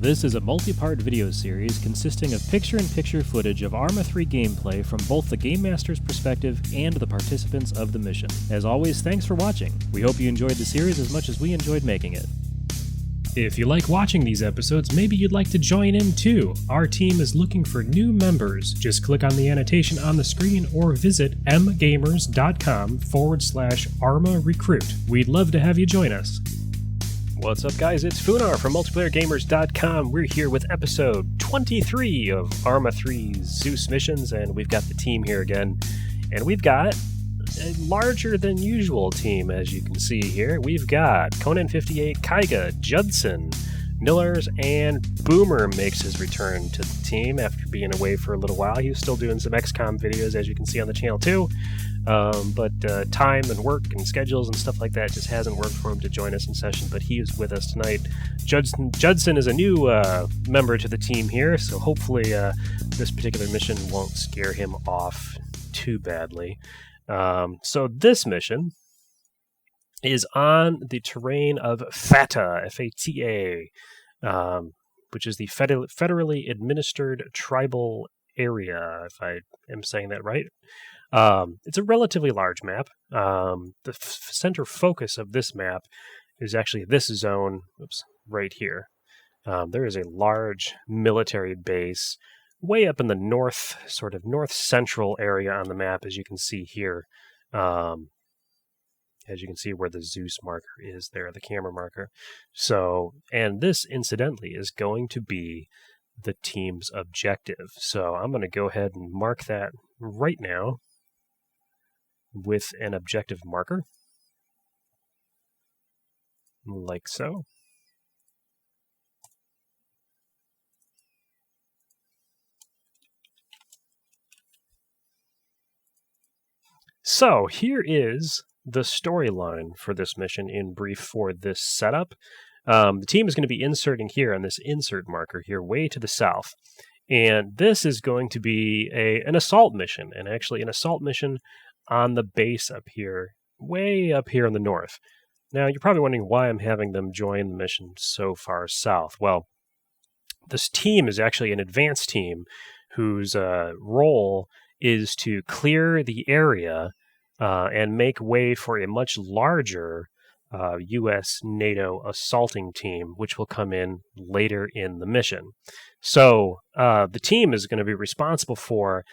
This is a multi-part video series consisting of picture-in-picture footage of Arma 3 gameplay from both the Game Master's perspective and the participants of the mission. As always, thanks for watching. We hope you enjoyed the series as much as we enjoyed making it. If you like watching these episodes, maybe you'd like to join in too. Our team is looking for new members. Just click on the annotation on the screen or visit mgamers.com/Arma Recruit. We'd love to have you join us. What's up, guys? It's Funar from MultiplayerGamers.com. We're here with episode 23 of Arma 3's Zeus missions, and we've got the team here again. And we've got a larger than usual team, as you can see here. We've got Conan58, Kaiga, Judson, Nillers, and Boomer makes his return to the team after being away for a little while. He was still doing some XCOM videos, as you can see on the channel too. But time and work and schedules and stuff like that just hasn't worked for him to join us in session, but he is with us tonight. Judson is a new member to the team here, so hopefully this particular mission won't scare him off too badly. So this mission is on the terrain of FATA, F-A-T-A, which is the federally administered tribal area, if I am saying that right. It's a relatively large map. The center focus of this map is actually this zone, right here. There is a large military base way up in the north, sort of north-central area on the map, as you can see here. As you can see where the Zeus marker is there, the camera marker. So, and this, incidentally, is going to be the team's objective. So I'm going to go ahead and mark that right now with an objective marker, like so. So here is the storyline for this mission in brief for this setup. The team is going to be inserting here on this insert marker here way to the south. And this is going to be an assault mission, and actually an assault mission on the base up here, way up here in the north. Now, you're probably wondering why I'm having them join the mission so far south. Well, this team is actually an advanced team whose role is to clear the area and make way for a much larger U.S. NATO assaulting team, which will come in later in the mission. So the team is going to be responsible for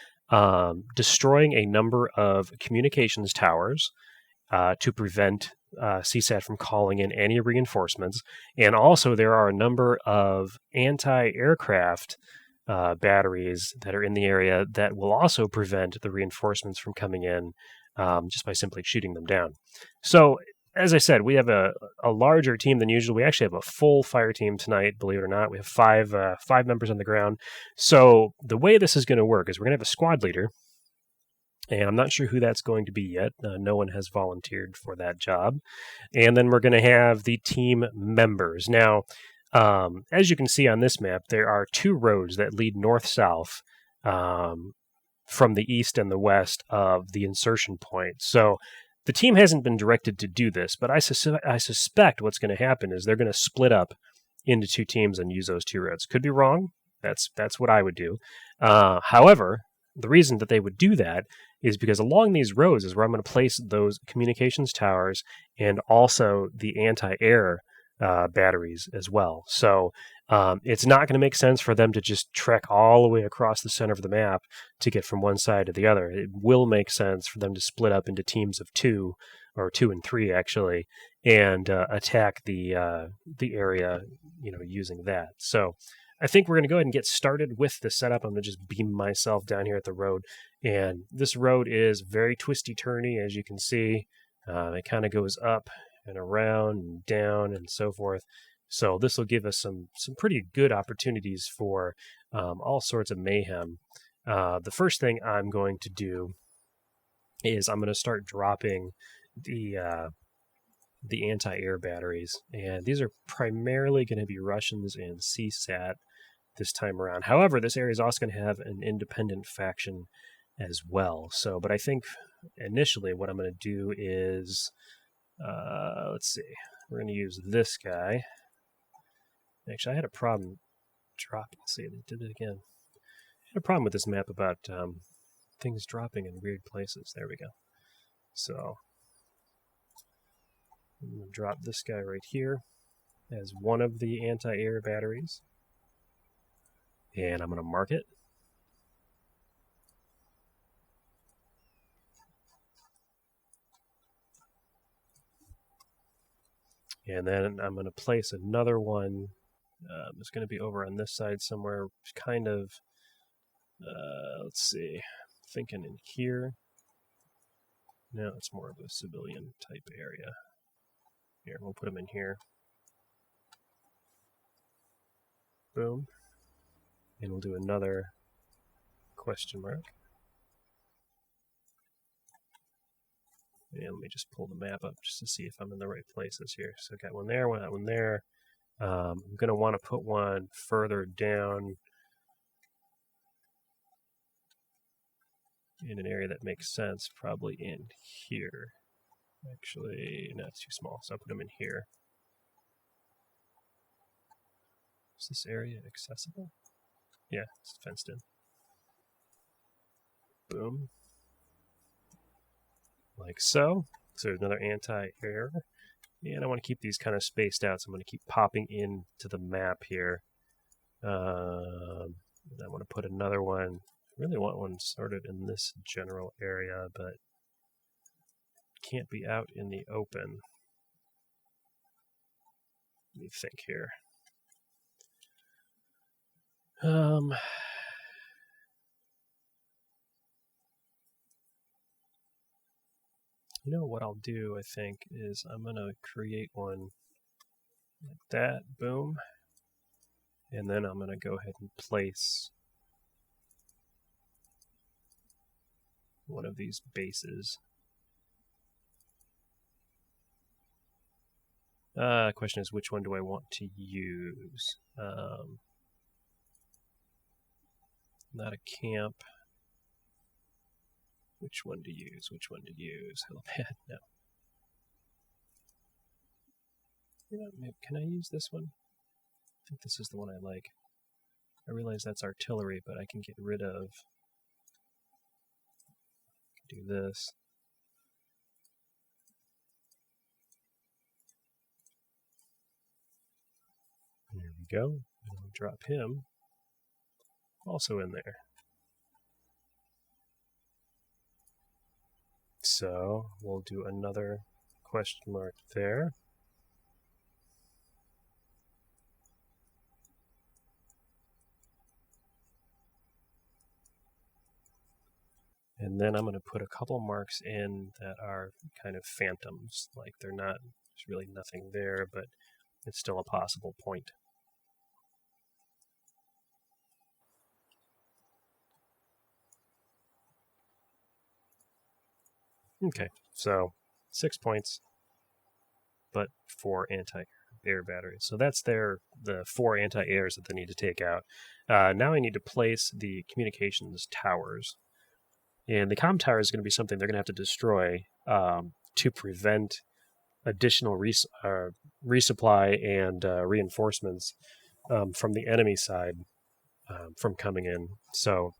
destroying a number of communications towers to prevent CSAT from calling in any reinforcements. And also there are a number of anti-aircraft batteries that are in the area that will also prevent the reinforcements from coming in just by simply shooting them down. So, as I said, we have a larger team than usual. We actually have a full fire team tonight, believe it or not. We have five members on the ground. So the way this is going to work is we're going to have a squad leader, and I'm not sure who that's going to be yet. No one has volunteered for that job. And then we're going to have the team members. Now, as you can see on this map, there are two roads that lead north-south from the east and the west of the insertion point. So the team hasn't been directed to do this, but I suspect what's going to happen is they're going to split up into two teams and use those two roads. Could be wrong. That's what I would do. However, the reason that they would do that is because along these roads is where I'm going to place those communications towers and also the anti-air batteries as well. So it's not going to make sense for them to just trek all the way across the center of the map to get from one side to the other. It will make sense for them to split up into teams of two, or 2 and 3 actually, and attack the area, using that. So I think we're going to go ahead and get started with the setup. I'm going to just beam myself down here at the road, and this road is very twisty-turny, as you can see. It kind of goes up and around and down and so forth. So this will give us some pretty good opportunities for all sorts of mayhem. The first thing I'm going to do is I'm going to start dropping the anti-air batteries, and these are primarily going to be Russians and CSAT this time around. However, this area is also going to have an independent faction as well. So, but I think initially what I'm going to do is let's see. We're going to use this guy. Actually, I had a problem dropping. See, they did it again. I had a problem with this map about things dropping in weird places. There we go. So I'm going to drop this guy right here as one of the anti-air batteries. And I'm going to mark it. And then I'm going to place another one. It's going to be over on this side somewhere, kind of, let's see, thinking in here. No, it's more of a civilian type area. Here, we'll put them in here. Boom. And we'll do another question mark. And let me just pull the map up just to see if I'm in the right places here. So I got one there, one there. I'm going to want to put one further down in an area that makes sense, probably in here. Actually, no, it's too small, so I'll put them in here. Is this area accessible? Yeah, it's fenced in. Boom. Like so. So there's another anti-air. And I want to keep these kind of spaced out, so I'm going to keep popping into the map here. I want to put another one. I really want one sorted in this general area, but can't be out in the open. Let me think here. You know what I'll do, I think, is I'm going to create one like that. Boom. And then I'm going to go ahead and place one of these bases. Question is, which one do I want to use? Not a camp. Which one to use? Which one to use? Helipad? No. You know, maybe, can I use this one? I think this is the one I like. I realize that's artillery, but I can get rid of... do this. There we go. And I'll drop him also in there. So we'll do another question mark there. And then I'm going to put a couple marks in that are kind of phantoms, like they're not, there's really nothing there, but it's still a possible point. Okay, so 6 points, but 4 anti-air batteries. So that's the 4 anti-airs that they need to take out. Now I need to place the communications towers. And the comm tower is going to be something they're going to have to destroy to prevent additional resupply and reinforcements from the enemy side from coming in. So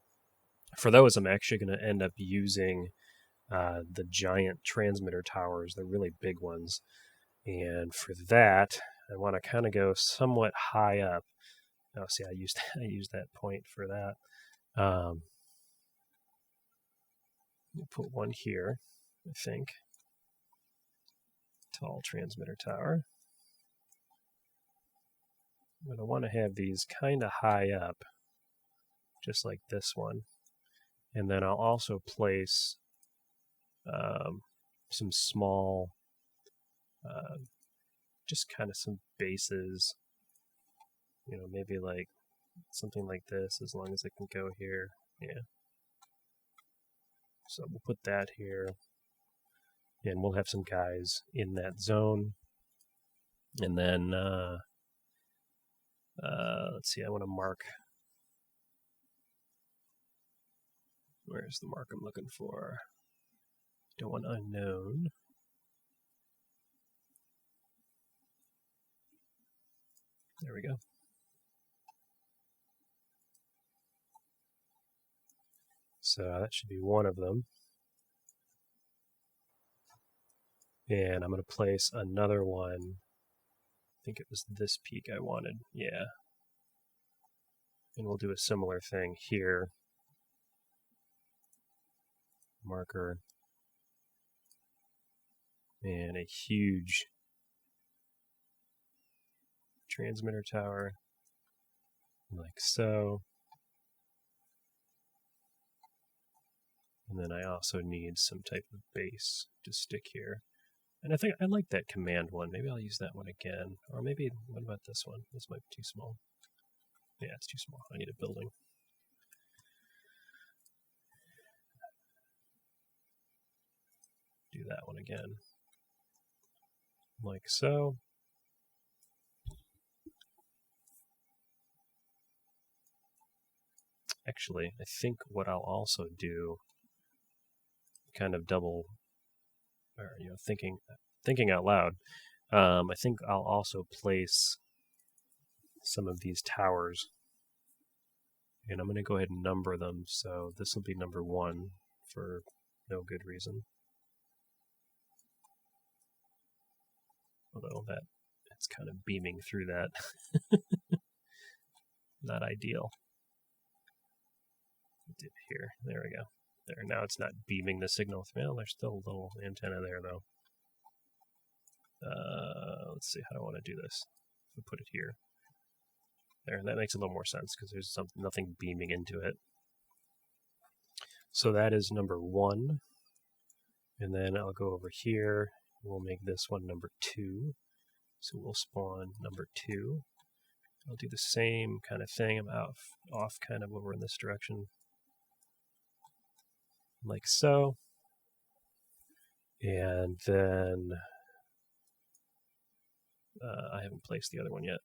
for those, I'm actually going to end up using the giant transmitter towers, the really big ones. And for that, I want to kind of go somewhat high up. Oh, see, I used that point for that. We'll put one here, I think. Tall transmitter tower. I'm going to want to have these kind of high up, just like this one. And then I'll also place some small, just kind of some bases, you know, maybe like something like this, as long as it can go here. Yeah. So we'll put that here, and we'll have some guys in that zone. And then, let's see, I want to mark. Where's the mark I'm looking for? Don't want unknown. There we go. So that should be one of them. And I'm going to place another one. I think it was this peak I wanted. Yeah. And we'll do a similar thing here. Marker. And a huge transmitter tower, like so. And then I also need some type of base to stick here. And I think I like that command one. Maybe I'll use that one again. Or maybe, what about this one? This might be too small. Yeah, it's too small. I need a building. Do that one again. Like so. Actually, I think what I'll also do, kind of double, or thinking out loud, I think I'll also place some of these towers, and I'm going to go ahead and number them. So this will be number 1 for no good reason. Although it's kind of beaming through that. Not ideal. Dip here. There we go. There. Now it's not beaming the signal through. Well, there's still a little antenna there, though. Let's see. How do I want to do this? We'll put it here. There. That makes a little more sense because there's nothing beaming into it. So that is number 1. And then I'll go over here. We'll make this one number 2. So we'll spawn number 2. I'll do the same kind of thing. I'm off kind of over in this direction. Like so. And then I haven't placed the other one yet.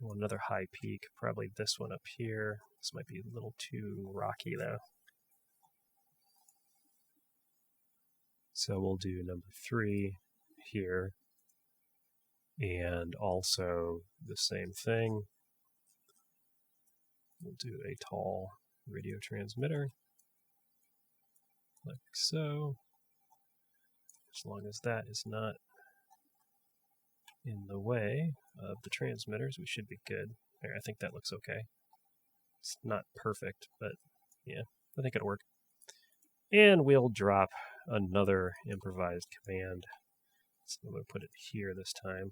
Another high peak, probably this one up here. This might be a little too rocky though. So we'll do number 3 here. And also the same thing. We'll do a tall radio transmitter, like so. As long as that is not in the way of the transmitters, we should be good. There, I think that looks okay. It's not perfect, but yeah, I think it'll work. And we'll drop another improvised command. So I'm going to put it here this time.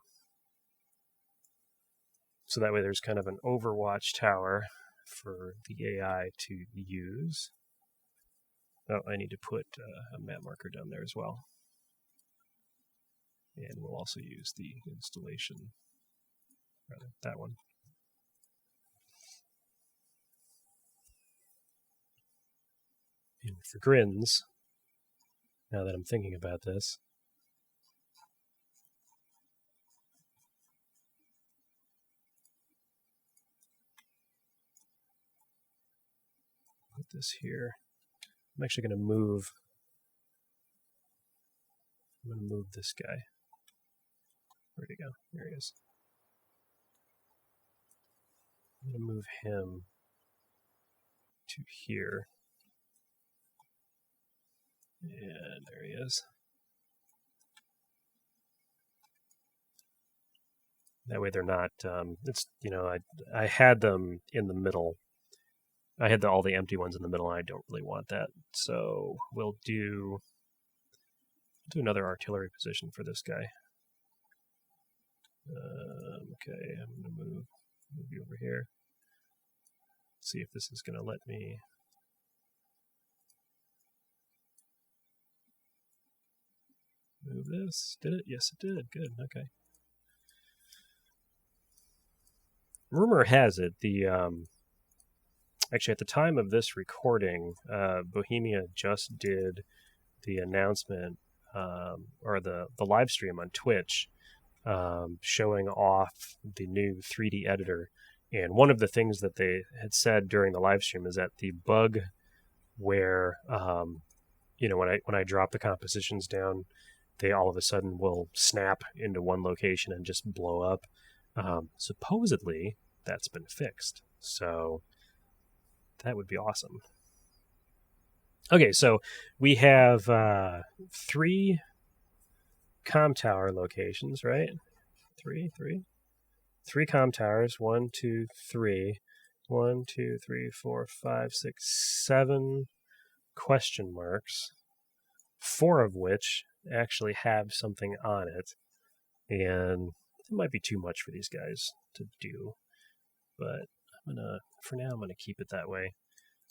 So that way there's kind of an overwatch tower for the AI to use. Oh, I need to put a map marker down there as well. And we'll also use the installation, rather, that one. And for grins, now that I'm thinking about this, put this here. I'm actually going to move. I'm going to move this guy. Where'd he go? There he is. I'm going to move him to here. And there he is. That way they're not, I had them in the middle. I had all the empty ones in the middle, and I don't really want that. So we'll do another artillery position for this guy. Okay, I'm going to move you over here. See if this is going to let me. Move this. Did it? Yes, it did. Good. Okay. Rumor has it actually at the time of this recording, Bohemia just did the announcement or the live stream on Twitch showing off the new 3D editor. And one of the things that they had said during the live stream is that the bug where when I drop the compositions down, they all of a sudden will snap into one location and just blow up. Supposedly, that's been fixed. So That would be awesome. Okay, so we have 3 comm tower locations, right? Three comm towers. 1, 2, 3. 1, 2, 3, 4, 5, 6, 7 question marks. 4 of which actually have something on it, and it might be too much for these guys to do. But for now, I'm gonna keep it that way.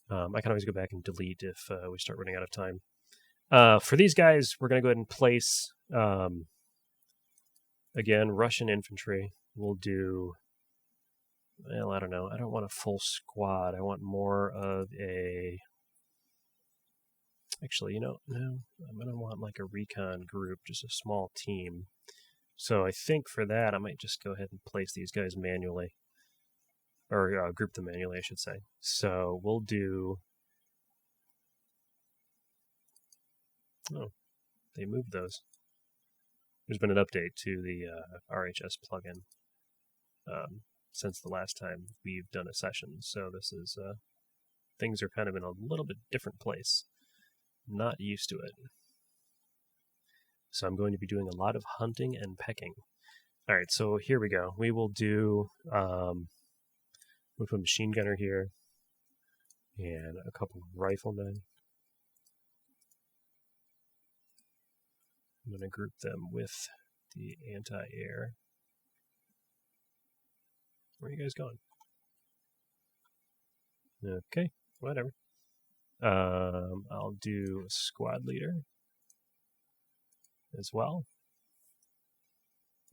I can always go back and delete if we start running out of time. For these guys, we're gonna go ahead and place again Russian infantry. We'll do. Well, I don't know. I don't want a full squad. I want more of a. Actually, no. I'm gonna want like a recon group, just a small team. So I think for that, I might just go ahead and place these guys manually. Or group them manually, I should say. So we'll do... Oh, they moved those. There's been an update to the RHS plugin since the last time we've done a session. So this is... things are kind of in a little bit different place. Not used to it. So I'm going to be doing a lot of hunting and pecking. Alright, so here we go. We will do... we'll put a machine gunner here, and a couple of riflemen. I'm going to group them with the anti-air. Where are you guys going? Okay, whatever. I'll do a squad leader as well.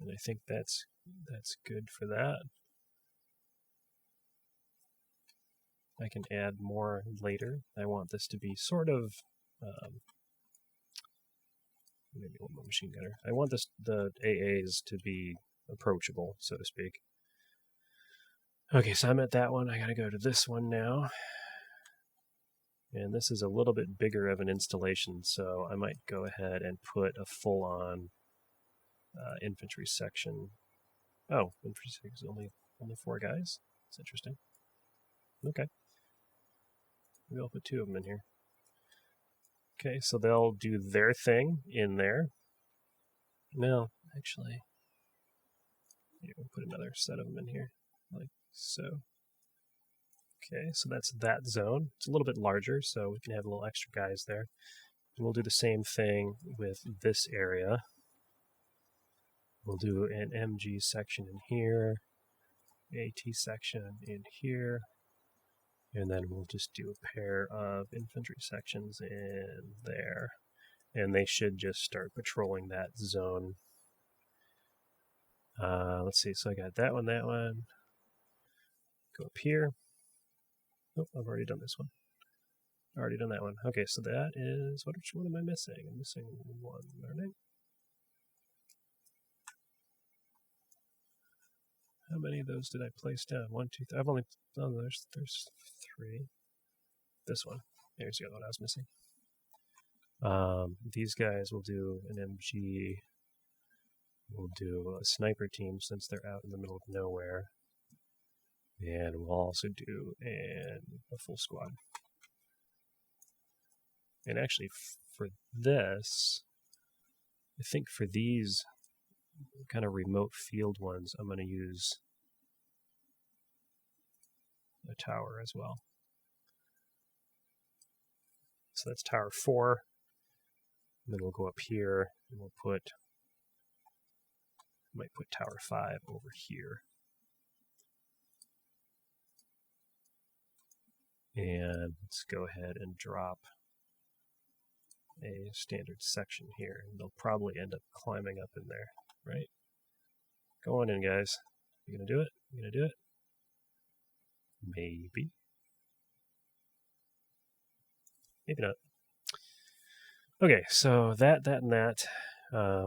And I think that's good for that. I can add more later. I want this to be sort of maybe one more machine gunner. I want the AAs to be approachable, so to speak. Okay, so I'm at that one. I gotta go to this one now. And this is a little bit bigger of an installation, so I might go ahead and put a full-on infantry section. Oh, infantry section is only 4 guys? That's interesting. Okay. Maybe I'll put 2 of them in here. Okay, so they'll do their thing in there. No, actually, we'll put another set of them in here, like so. Okay, so that's that zone. It's a little bit larger, so we can have a little extra guys there. And we'll do the same thing with this area. We'll do an MG section in here, AT section in here, and then we'll just do a pair of infantry sections in there. And they should just start patrolling that zone. Let's see, so I got that one. Go up here. Oh, I've already done this one. Already done that one. Okay, so that is... Which one am I missing? I'm missing one, aren't I? How many of those did I place down? 1, 2, 3. I've only... Oh, there's 3. This one. There's the other one I was missing. These guys will do an MG. We'll do a sniper team since they're out in the middle of nowhere. And we'll also do a full squad. And actually, for this, I think for these kind of remote field ones, I'm going to use a tower as well. So that's tower 4. And then we'll go up here and we'll might put tower 5 over here. And let's go ahead and drop a standard section here. And they'll probably end up climbing up in there, right? Go on in, guys. You gonna do it? You gonna do it? Maybe. Maybe not. Okay, so that, and that.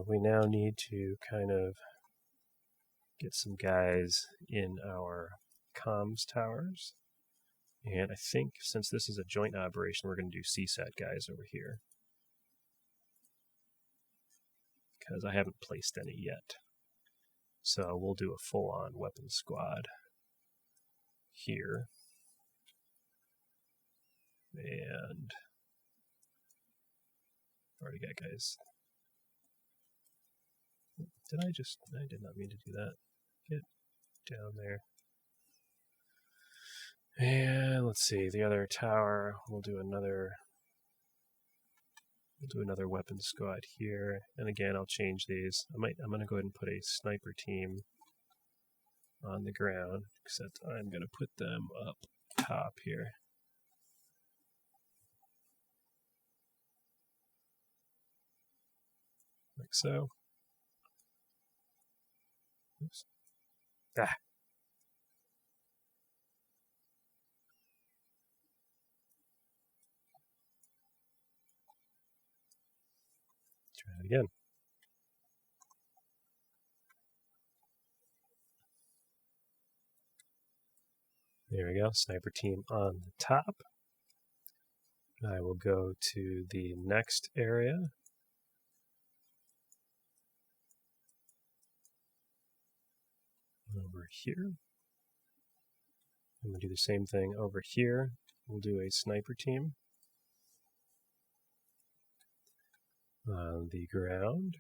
We now need to kind of get some guys in our comms towers. And I think since this is a joint operation, we're going to do CSAT guys over here. Because I haven't placed any yet. So we'll do a full-on weapons squad here. And already got guys. I did not mean to do that. Get down there. And let's see, the other tower, we'll do another weapon squad here. And again, I'll change these. I'm going to go ahead and put a sniper team on the ground, except I'm going to put them up top here. Like so. Oops. Ah. Try it again. There we go, sniper team on the top. I will go to the next area. Over here. I'm going to do the same thing over here. We'll do a sniper team on the ground.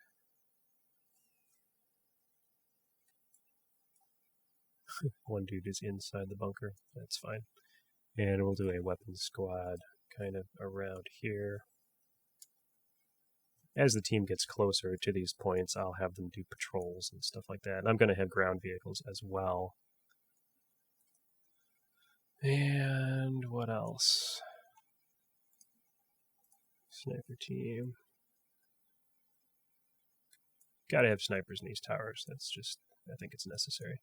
One dude is inside the bunker. That's fine. And we'll do a weapon squad kind of around here. As the team gets closer to these points, I'll have them do patrols and stuff like that. And I'm going to have ground vehicles as well. And what else? Sniper team. Gotta have snipers in these towers. That's just, I think it's necessary.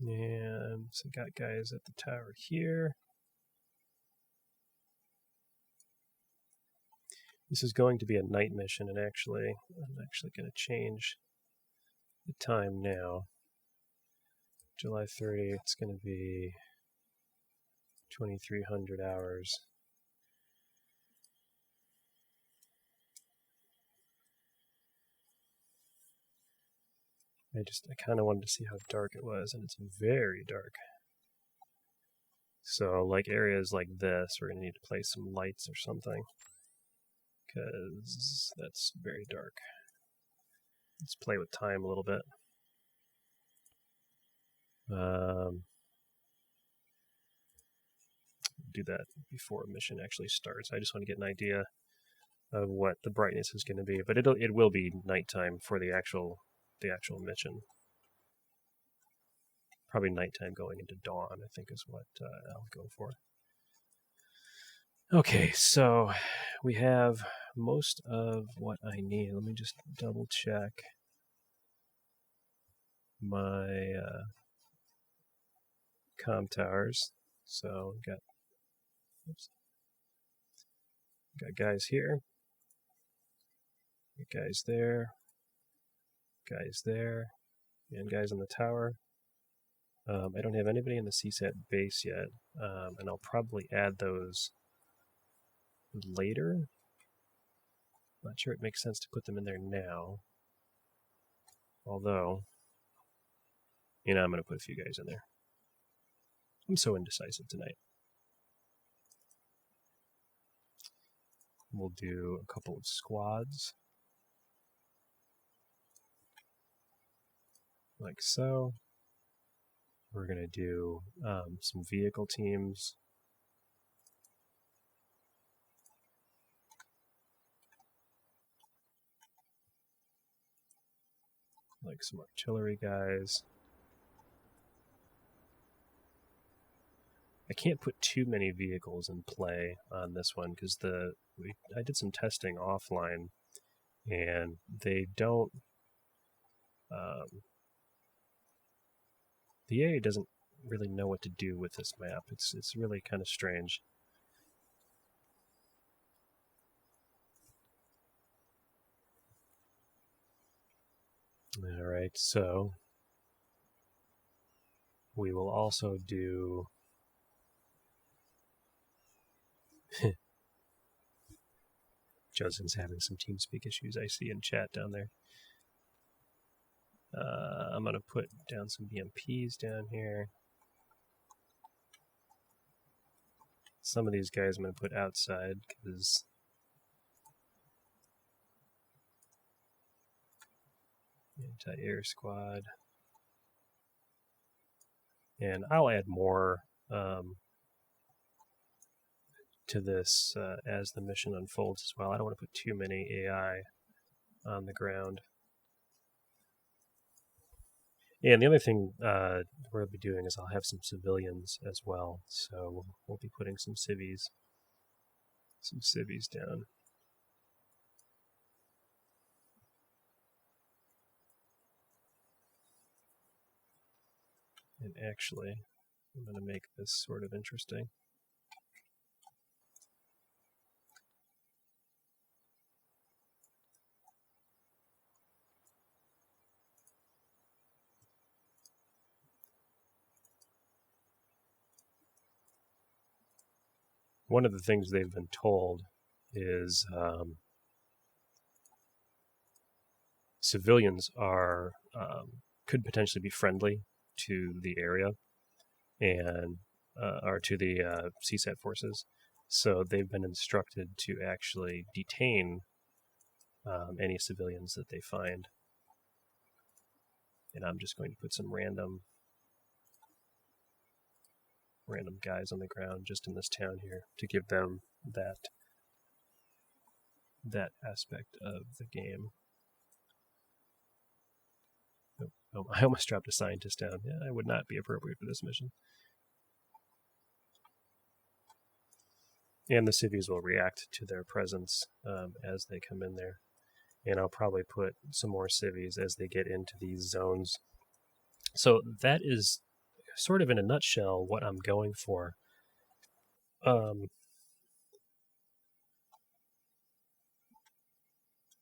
And so got guys at the tower here. This is going to be a night mission, and I'm actually going to change the time now. July 30, it's going to be 2300 hours. I kind of wanted to see how dark it was, and it's very dark. So, like areas like this, we're going to need to place some lights or something, because that's very dark. Let's play with time a little bit. Do that before a mission actually starts. I just want to get an idea of what the brightness is going to be, but it will be nighttime for the actual mission. Probably nighttime going into dawn, I think, is what I'll go for. Okay, so we have most of what I need. Let me just double check my comm towers. So got guys here, got guys there, and guys in the tower. I don't have anybody in the CSAT base yet, and I'll probably add those later. Not sure it makes sense to put them in there now. Although, I'm going to put a few guys in there. I'm so indecisive tonight. We'll do a couple of squads. Like so. We're going to do some vehicle teams. Like some artillery guys. I can't put too many vehicles in play on this one because I did some testing offline, and they don't. The AI doesn't really know what to do with this map. It's really kind of strange. All right, so we will also do Justin's having some TeamSpeak issues I see in chat down there. I'm going to put down some BMPs down here. Some of these guys I'm going to put outside because anti-air squad. And I'll add more to this as the mission unfolds as well. I don't want to put too many AI on the ground. And the other thing we'll be doing is I'll have some civilians as well. So we'll be putting some civvies down. And actually, I'm going to make this sort of interesting. One of the things they've been told is civilians are could potentially be friendly to the area and or to the CSAT forces. So they've been instructed to actually detain any civilians that they find. And I'm just going to put some random guys on the ground just in this town here to give them that aspect of the game. Oh, I almost dropped a scientist down. Yeah, that would not be appropriate for this mission. And the civvies will react to their presence as they come in there. And I'll probably put some more civvies as they get into these zones. So that is sort of in a nutshell what I'm going for. And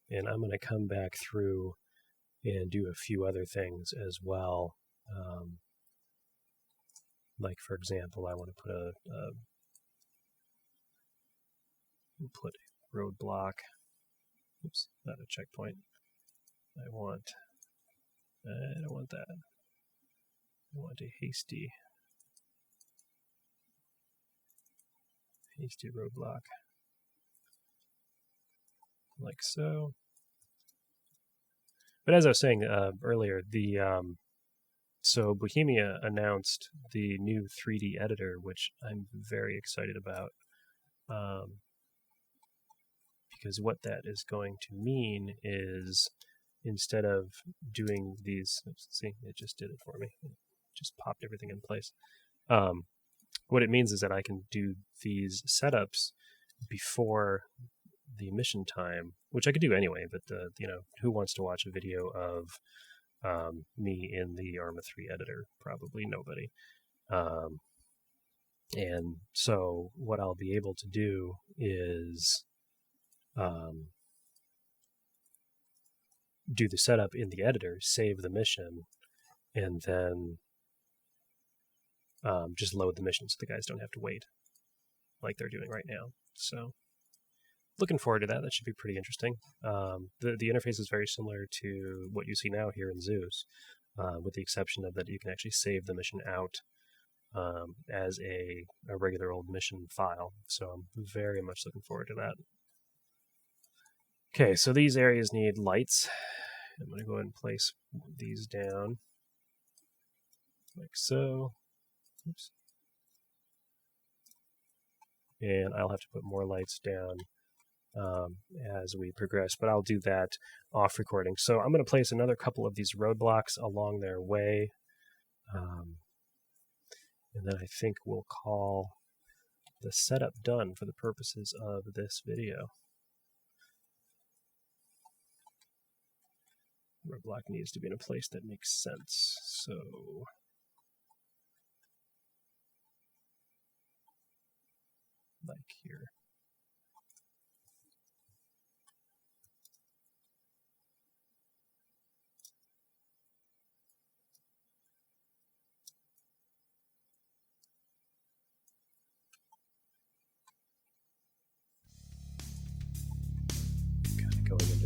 I'm going to come back through and do a few other things as well. Like, for example, I want to put a roadblock. Oops, not a checkpoint. I don't want that. I want a hasty roadblock. Like so. But as I was saying earlier, so Bohemia announced the new 3D editor, which I'm very excited about, because what that is going to mean is instead of doing these, see, it just did it for me. It just popped everything in place. What it means is that I can do these setups before the mission time, which I could do anyway, but who wants to watch a video of me in the Arma 3 editor? Probably nobody. And so what I'll be able to do is do the setup in the editor, save the mission, and then just load the mission so the guys don't have to wait like they're doing right now. So looking forward to that. That should be pretty interesting. The interface is very similar to what you see now here in Zeus, with the exception of that you can actually save the mission out as a regular old mission file. So I'm very much looking forward to that. Okay, so these areas need lights. I'm going to go ahead and place these down like so. Oops. And I'll have to put more lights down as we progress, but I'll do that off recording. So I'm going to place another couple of these roadblocks along their way, and then I think we'll call the setup done for the purposes of this video. Roadblock needs to be in a place that makes sense, so like here.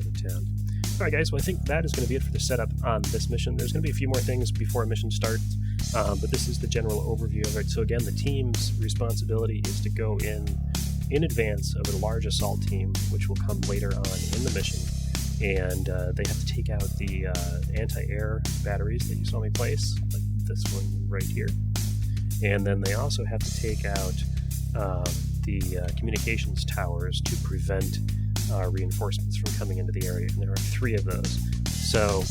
go to town. All right, guys. Well, I think that is going to be it for the setup on this mission. There's going to be a few more things before a mission starts, but this is the general overview of it. So again, the team's responsibility is to go in advance of a large assault team, which will come later on in the mission, and they have to take out the anti-air batteries that you saw me place, like this one right here, and then they also have to take out the communications towers to prevent reinforcements from coming into the area, and there are 3 of those. So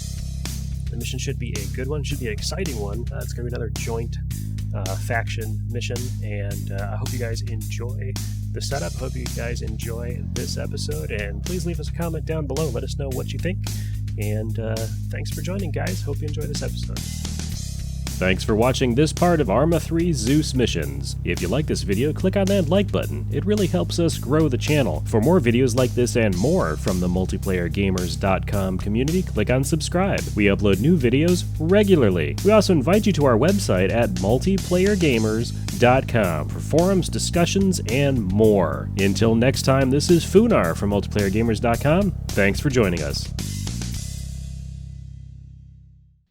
the mission should be a good one, should be an exciting one. It's going to be another joint faction mission, and I hope you guys enjoy the setup. Hope you guys enjoy this episode, and please leave us a comment down below. Let us know what you think, and thanks for joining, guys. Hope you enjoy this episode. Thanks for watching this part of Arma 3 Zeus missions. If you like this video, click on that like button. It really helps us grow the channel. For more videos like this and more from the MultiplayerGamers.com community, click on subscribe. We upload new videos regularly. We also invite you to our website at MultiplayerGamers.com for forums, discussions, and more. Until next time, this is Funar from MultiplayerGamers.com. Thanks for joining us.